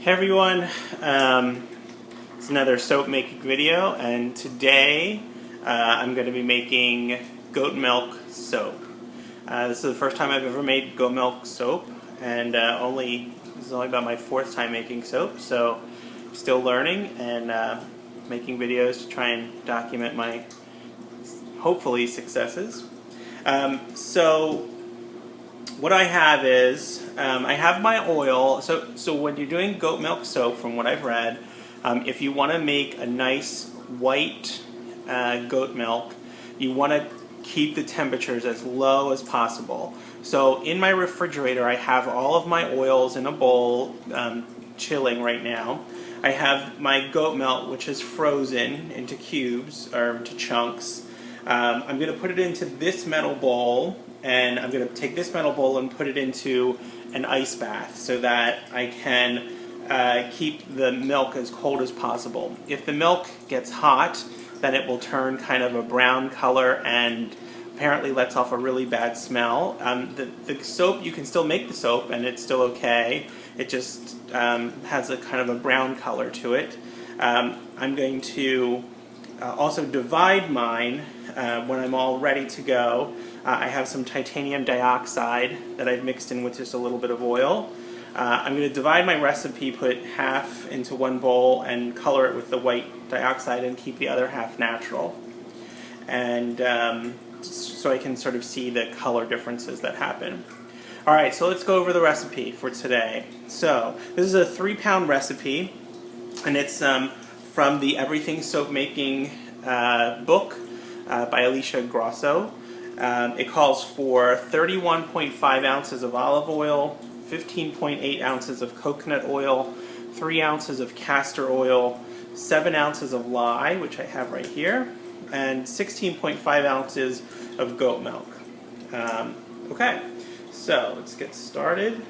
Hey everyone, it's another soap making video, and today I'm going to be making goat milk soap. This is the first time I've ever made goat milk soap, and this is only about my fourth time making soap, so I'm still learning and making videos to try and document my hopefully successes. So what I have is, I have my oil. So when you're doing goat milk soap, from what I've read, if you want to make a nice white goat milk, you want to keep the temperatures as low as possible. So in my refrigerator, I have all of my oils in a bowl, chilling right now. I have my goat milk, which is frozen into cubes, or into chunks. I'm going to put it into this metal bowl, and I'm going to take this metal bowl and put it into an ice bath so that I can keep the milk as cold as possible. If the milk gets hot, then it will turn kind of a brown color and apparently lets off a really bad smell. The soap, you can still make the soap and it's still okay. It just has a kind of a brown color to it. I'm going to also divide mine when I'm all ready to go. I have some titanium dioxide that I've mixed in with just a little bit of oil. I'm going to divide my recipe, put half into one bowl and color it with the white dioxide and keep the other half natural. And so I can sort of see the color differences that happen. Alright, so let's go over the recipe for today. So this is a 3-pound recipe, and it's from the Everything Soap Making book by Alicia Grosso. It calls for 31.5 ounces of olive oil, 15.8 ounces of coconut oil, 3 ounces of castor oil, 7 ounces of lye, which I have right here, and 16.5 ounces of goat milk. Okay, so let's get started.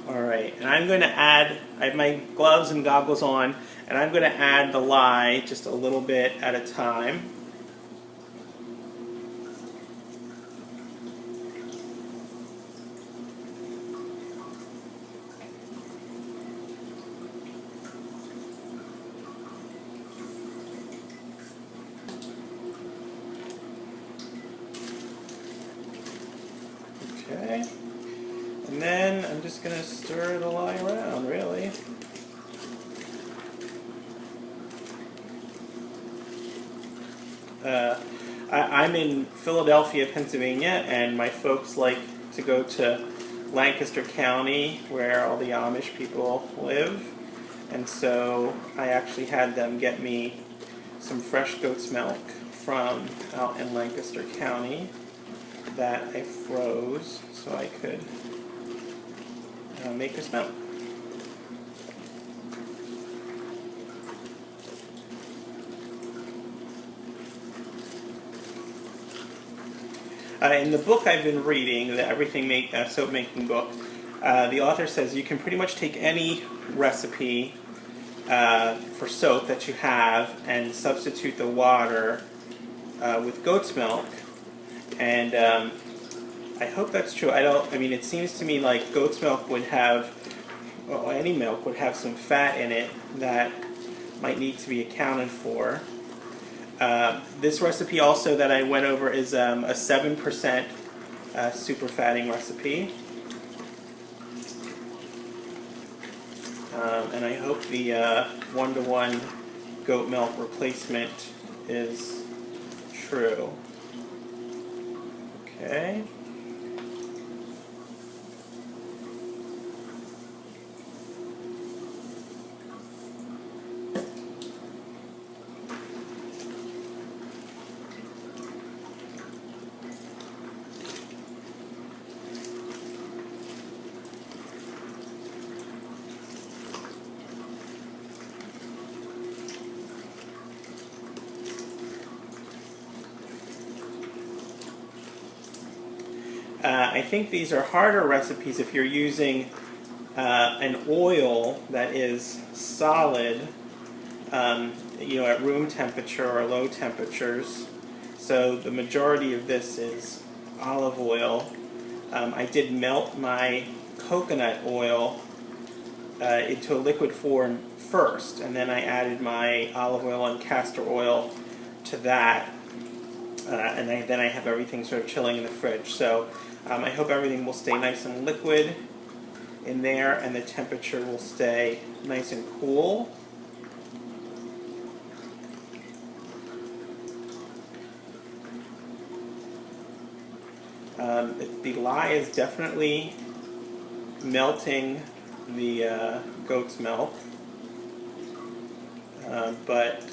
Alright, and I'm going to add, I have my gloves and goggles on, and I'm going to add the lye just a little bit at a time. Okay. And then I'm just going to stir the lye around, really. I'm in Philadelphia, Pennsylvania, and my folks like to go to Lancaster County, where all the Amish people live. And so I actually had them get me some fresh goat's milk from out in Lancaster County that I froze so I could make this milk. In the book I've been reading, the Everything Soap Making book, the author says you can pretty much take any recipe for soap that you have and substitute the water with goat's milk, and I hope that's true. I mean, it seems to me like goat's milk would have, well, any milk would have some fat in it that might need to be accounted for. This recipe also that I went over is a 7% super fatting recipe. And I hope the 1-to-1 goat milk replacement is true. Okay. I think these are harder recipes if you're using an oil that is solid, at room temperature or low temperatures. So the majority of this is olive oil. I did melt my coconut oil into a liquid form first, and then I added my olive oil and castor oil to that, and then I have everything sort of chilling in the fridge. So I hope everything will stay nice and liquid in there, and the temperature will stay nice and cool. The lye is definitely melting the goat's milk, but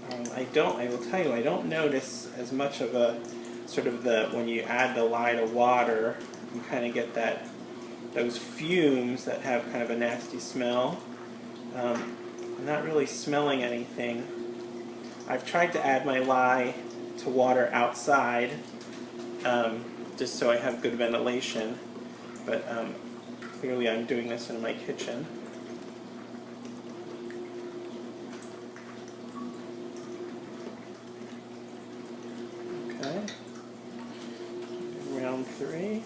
I will tell you, I don't notice as much of a sort of when you add the lye to water, you kind of get those fumes that have kind of a nasty smell. I'm not really smelling anything. I've tried to add my lye to water outside, just so I have good ventilation, but clearly I'm doing this in my kitchen. Okay, round 3.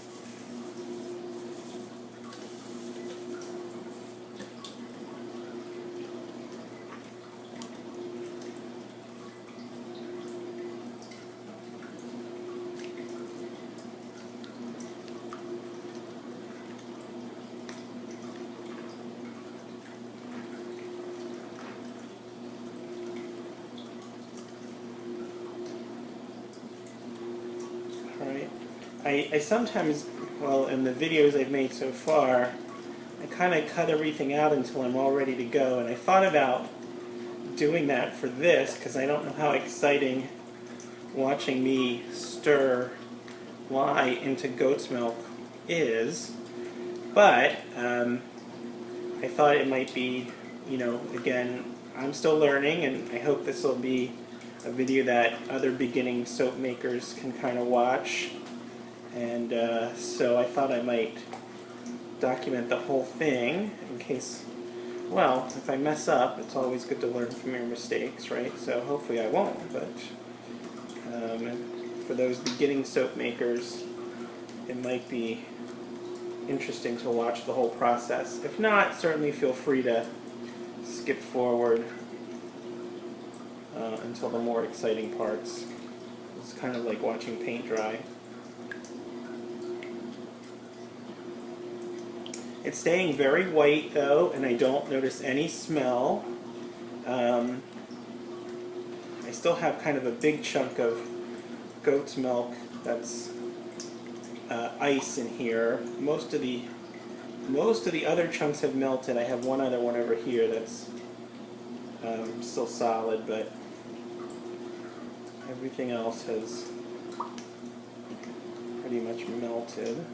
I sometimes, well, in the videos I've made so far, I kind of cut everything out until I'm all ready to go, and I thought about doing that for this because I don't know how exciting watching me stir lye into goat's milk is, but I thought it might be, again, I'm still learning, and I hope this will be a video that other beginning soap makers can kind of watch. And so I thought I might document the whole thing in case, well, if I mess up, it's always good to learn from your mistakes, right? So hopefully I won't, but for those beginning soap makers, it might be interesting to watch the whole process. If not, certainly feel free to skip forward until the more exciting parts. It's kind of like watching paint dry. It's staying very white though, and I don't notice any smell. I still have kind of a big chunk of goat's milk that's ice in here. Most of the other chunks have melted. I have one other one over here that's still solid, but everything else has pretty much melted.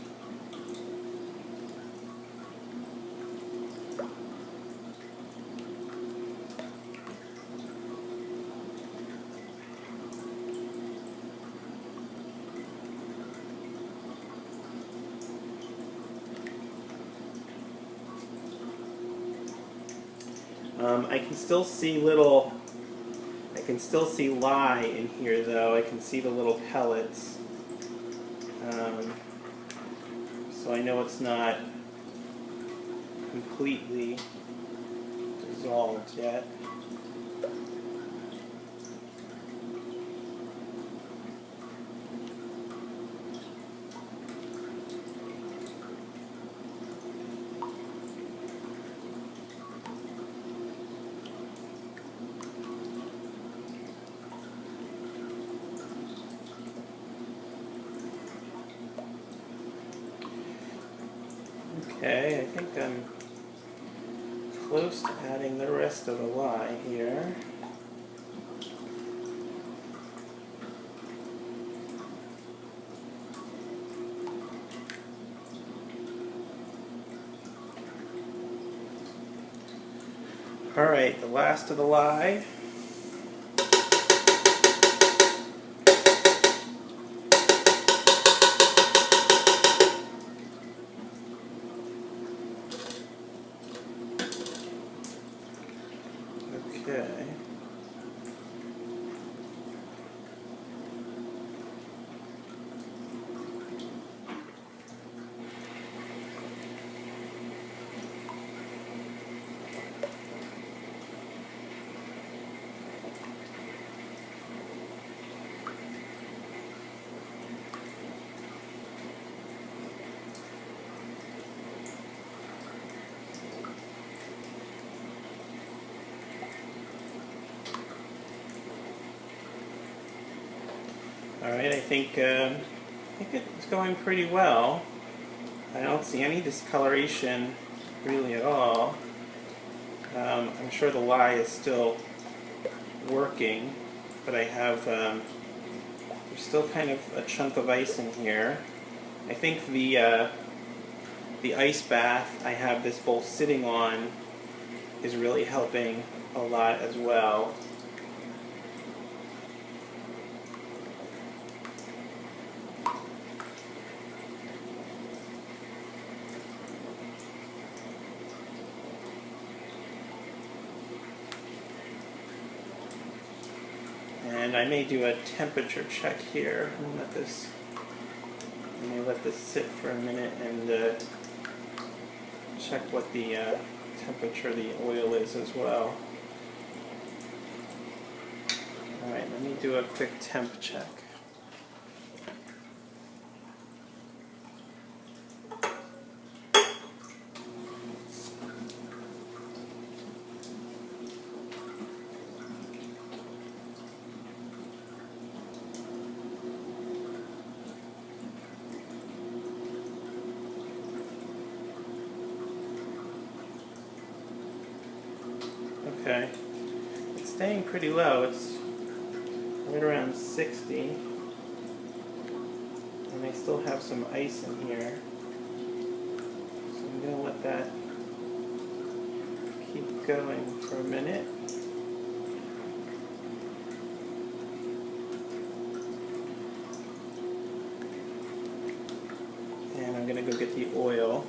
I can still see lye in here though. I can see the little pellets. So I know it's not completely dissolved yet. Okay, I think I'm close to adding the rest of the lye here. Alright, the last of the lye. Alright, I think it's going pretty well. I don't see any discoloration really at all. I'm sure the lye is still working, but I have, there's still kind of a chunk of ice in here. I think the ice bath I have this bowl sitting on is really helping a lot as well. And I may do a temperature check here. I may let this sit for a minute and check what the temperature of the oil is as well. Alright, let me do a quick temp check. Okay, it's staying pretty low. It's right around 60, and I still have some ice in here, so I'm going to let that keep going for a minute. And I'm going to go get the oil.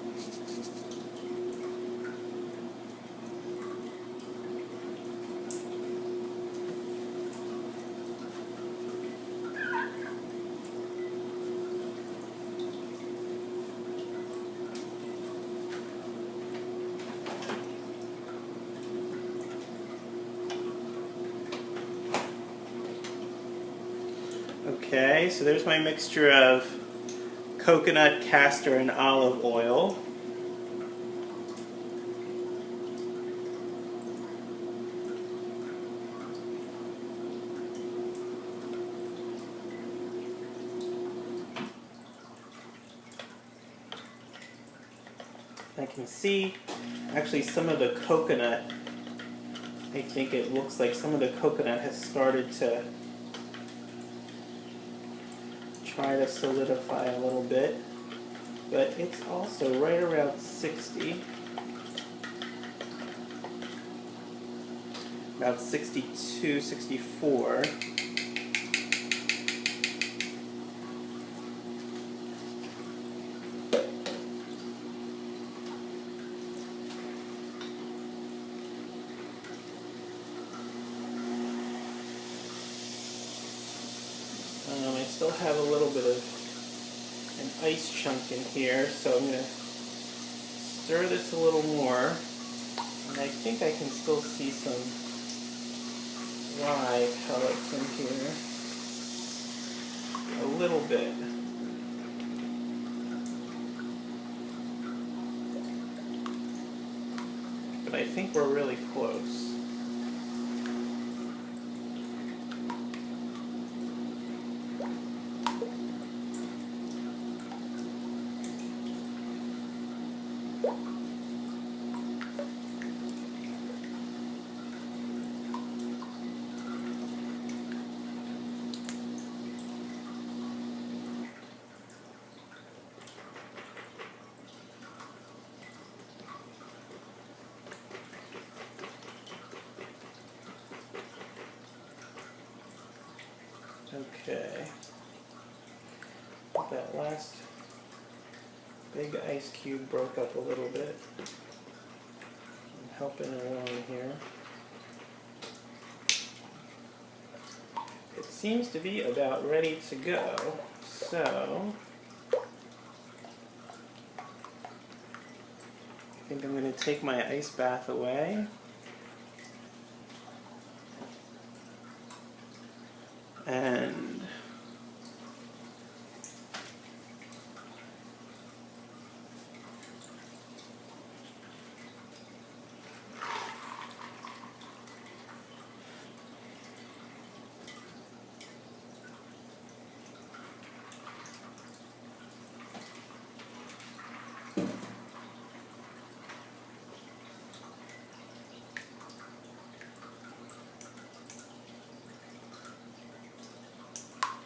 Okay, so there's my mixture of coconut, castor, and olive oil. I can see actually some of the coconut, I think it looks like some of the coconut has started to try to solidify a little bit, but it's also right around 60, about 62, 64. I still have a little bit of an ice chunk in here, so I'm going to stir this a little more, and I think I can still see some rye pellets in here, a little bit. But I think we're really close. Okay, that last big ice cube broke up a little bit. I'm helping along here. It seems to be about ready to go, so I think I'm going to take my ice bath away. And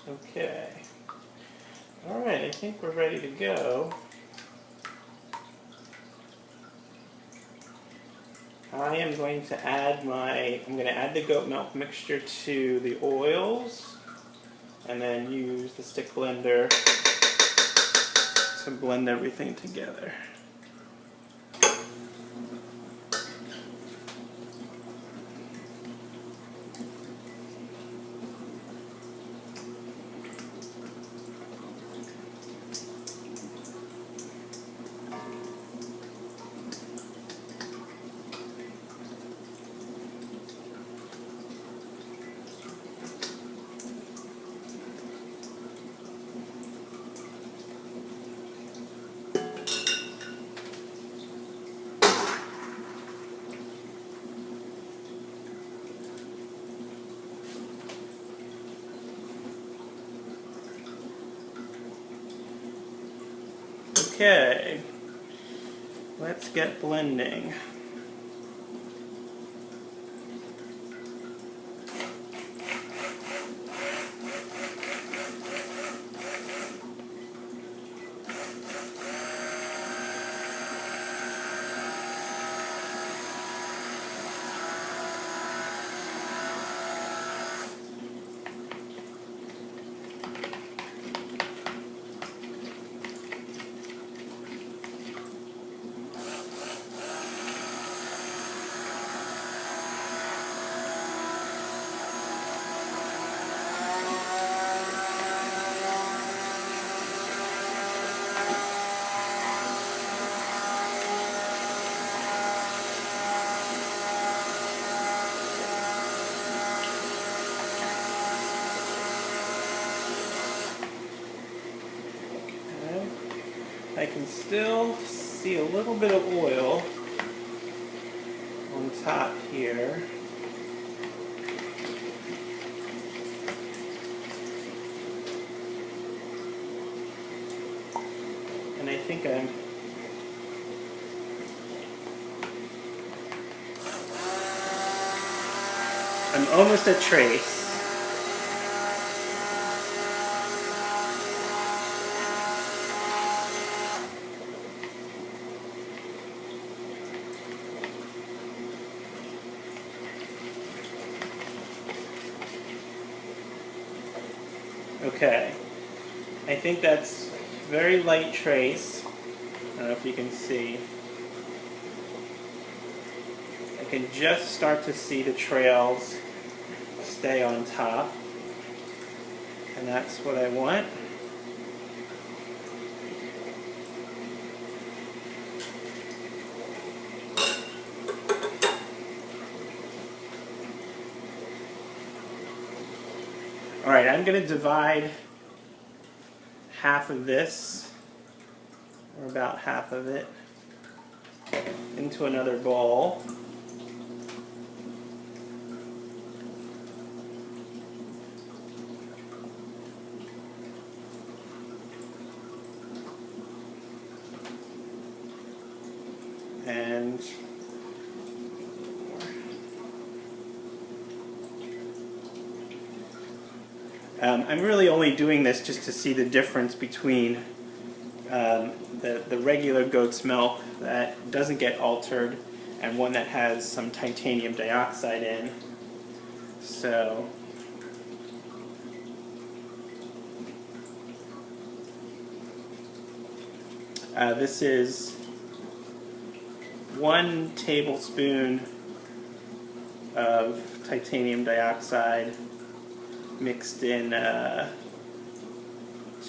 Okay. Alright, I think we're ready to go. I am going to add the goat milk mixture to the oils and then use the stick blender to blend everything together. Okay, let's get blending. I can still see a little bit of oil on top here. And I think I'm almost at trace. Okay, I think that's very light trace. I don't know if you can see. I can just start to see the trails stay on top, and that's what I want. Alright, I'm going to divide half of this, or about half of it, into another bowl. And I'm really only doing this just to see the difference between the regular goat's milk that doesn't get altered and one that has some titanium dioxide in. So this is 1 tablespoon of titanium dioxide mixed in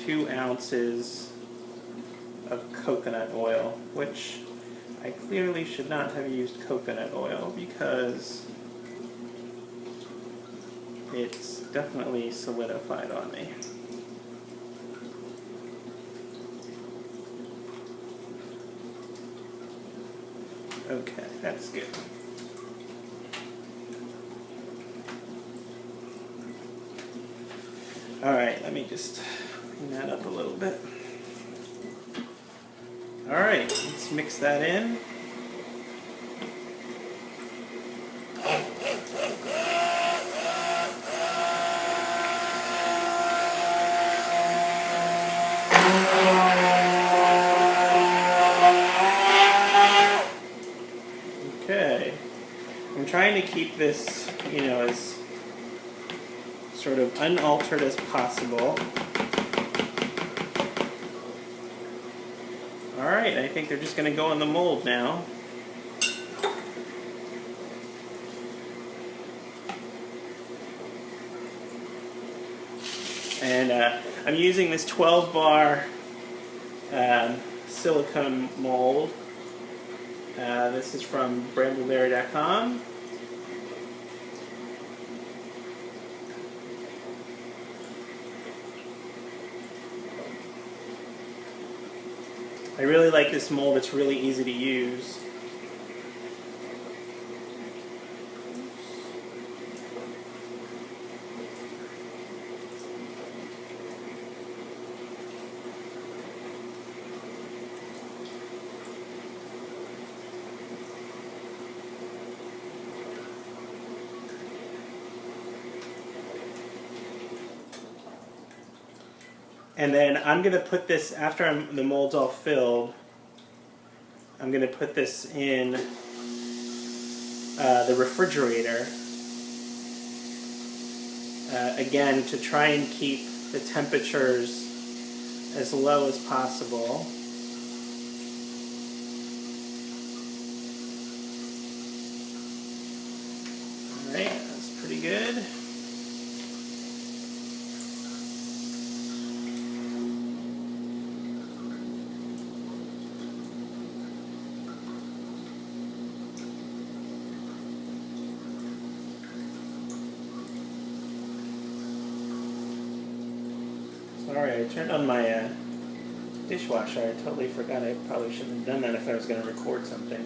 2 ounces of coconut oil, which I clearly should not have used coconut oil because it's definitely solidified on me. Okay, that's good. Alright, let me just clean that up a little bit. Alright, let's mix that in. trying to keep this, you know, as sort of unaltered as possible. Alright, I think they're just going to go in the mold now. And I'm using this 12 bar silicone mold. This is from brambleberry.com. I really like this mold. It's really easy to use. And then I'm going to put this, after the mold's all filled, I'm going to put this in the refrigerator, again, to try and keep the temperatures as low as possible. Alright, that's pretty good. Sorry, I turned on my dishwasher. I totally forgot. I probably shouldn't have done that if I was going to record something.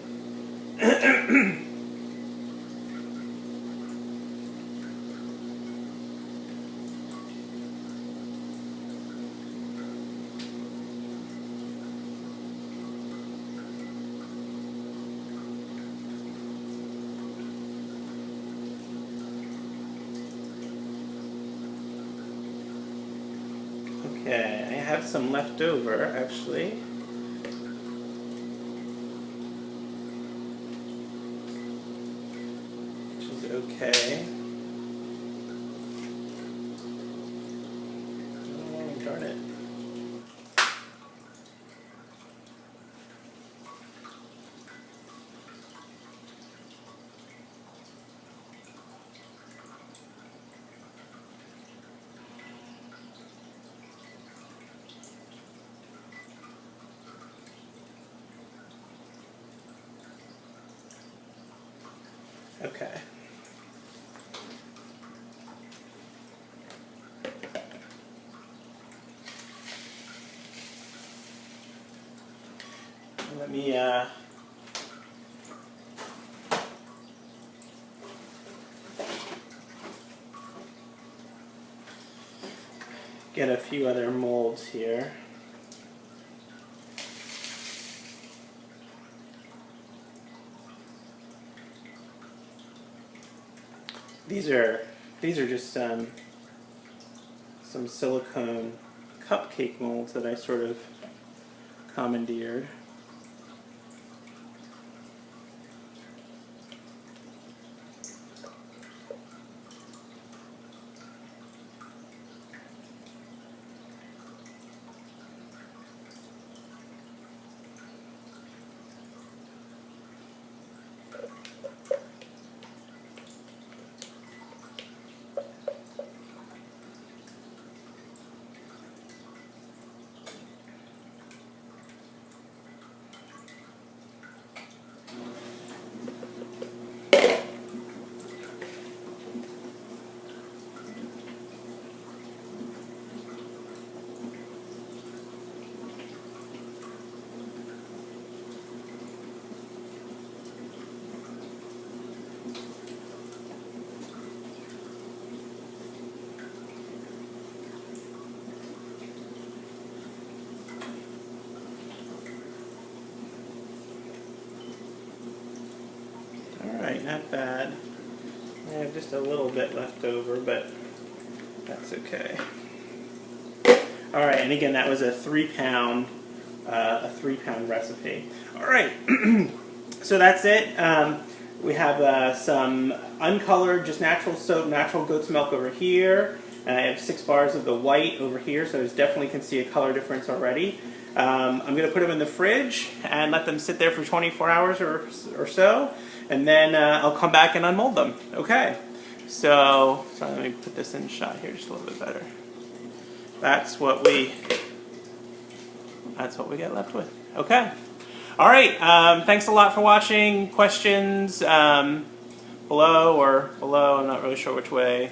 Okay, I have some left over, actually. Which is okay. Oh, darn it. Okay. Let me get a few other molds here. These are just some silicone cupcake molds that I sort of commandeered. Alright, not bad. I have just a little bit left over, but that's okay. Alright, and again, that was a 3-pound recipe. Alright, so that's it. We have some uncolored, just natural soap, natural goat's milk over here. And I have 6 bars of the white over here, so I definitely can see a color difference already. I'm going to put them in the fridge and let them sit there for 24 hours or so. And then I'll come back and unmold them. Okay. So let me put this in shot here just a little bit better. That's what we get left with. Okay. All right. Thanks a lot for watching. Questions below or below. I'm not really sure which way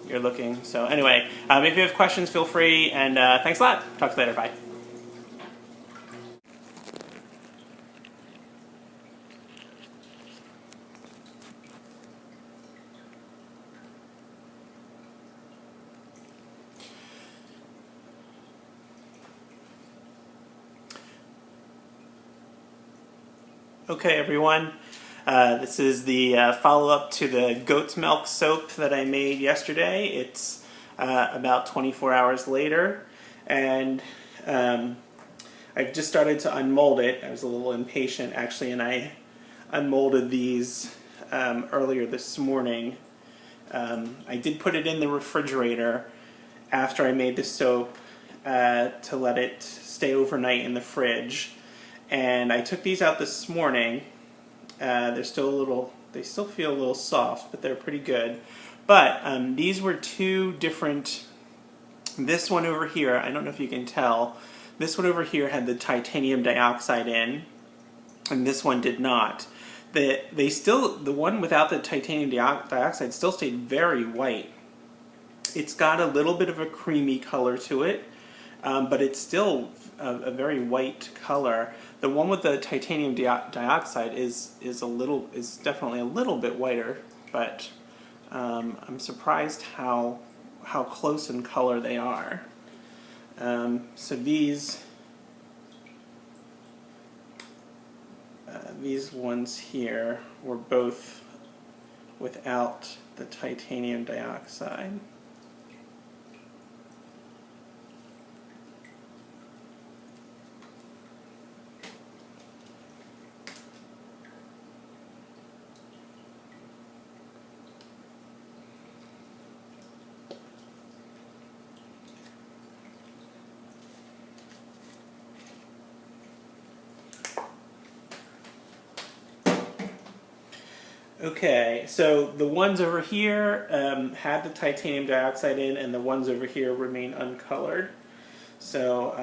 you're looking. So anyway, if you have questions, feel free. And thanks a lot. Talk to you later. Bye. Okay, everyone. This is the follow-up to the goat's milk soap that I made yesterday. It's about 24 hours later, and I've just started to unmold it. I was a little impatient, actually, and I unmolded these earlier this morning. I did put it in the refrigerator after I made the soap to let it stay overnight in the fridge. And I took these out this morning. They're still they still feel a little soft, but they're pretty good. But these were 2 different, this one over here, I don't know if you can tell, this one over here had the titanium dioxide in, and this one did not. The one without the titanium dioxide still stayed very white. It's got a little bit of a creamy color to it, but it's still a very white color. The one with the titanium dioxide is definitely a little bit whiter, but I'm surprised how close in color they are. So these ones here were both without the titanium dioxide. Okay, so the ones over here had the titanium dioxide in, and the ones over here remain uncolored. So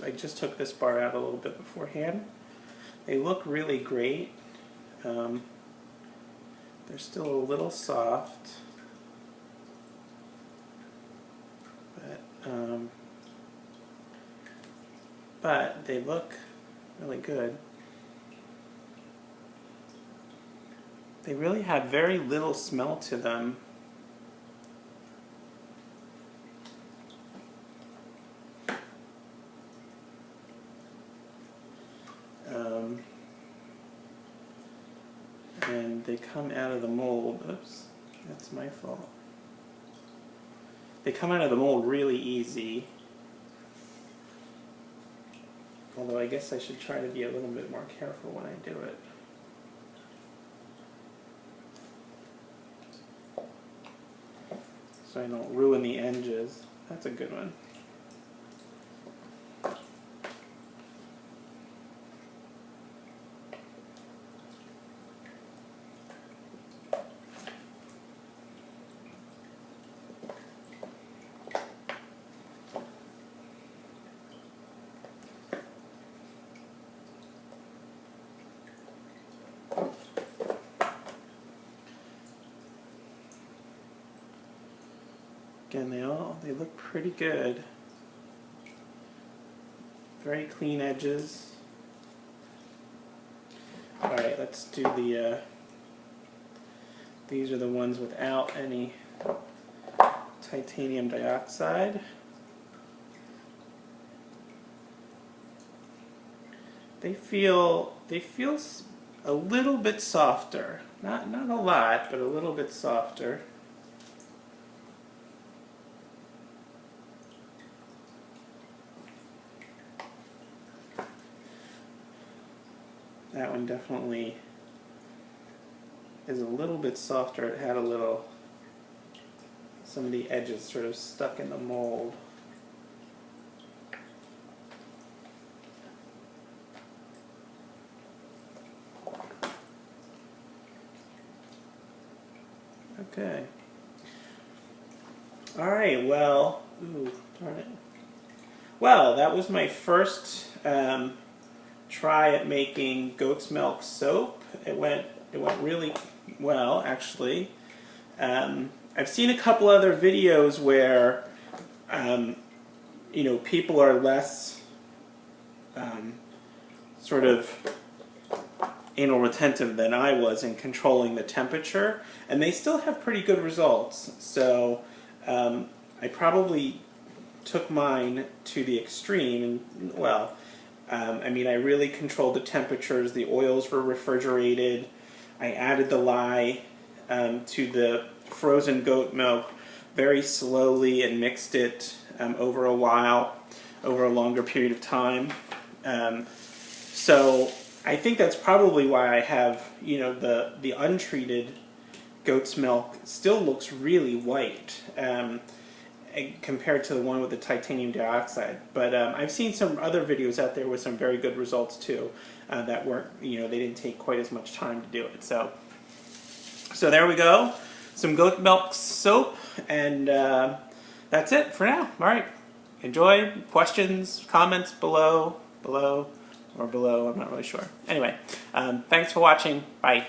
I just took this bar out a little bit beforehand. They look really great. They're still a little soft, but they look really good. They really have very little smell to them. And they come out of the mold. Oops, that's my fault. They come out of the mold really easy. Although I guess I should try to be a little bit more careful when I do it. So I don't ruin the edges. That's a good one. Again, they look pretty good. Very clean edges. All right, let's do the. These are the ones without any titanium dioxide. They feel a little bit softer. Not a lot, but a little bit softer. That one definitely is a little bit softer. It had some of the edges sort of stuck in the mold. Okay. All right. Well, ooh, darn it. Well, that was my first try at making goat's milk soap. It went really well, actually. I've seen a couple other videos where people are less sort of anal retentive than I was in controlling the temperature, and they still have pretty good results. So I probably took mine to the extreme, and well, I really controlled the temperatures. The oils were refrigerated. I added the lye to the frozen goat milk very slowly and mixed it over a longer period of time. So I think that's probably why I have, the untreated goat's milk still looks really white compared to the one with the titanium dioxide. But I've seen some other videos out there with some very good results too that weren't, they didn't take quite as much time to do it. So there we go. Some goat milk soap, and that's it for now. All right. Enjoy. Questions, comments below, I'm not really sure. Anyway, thanks for watching. Bye.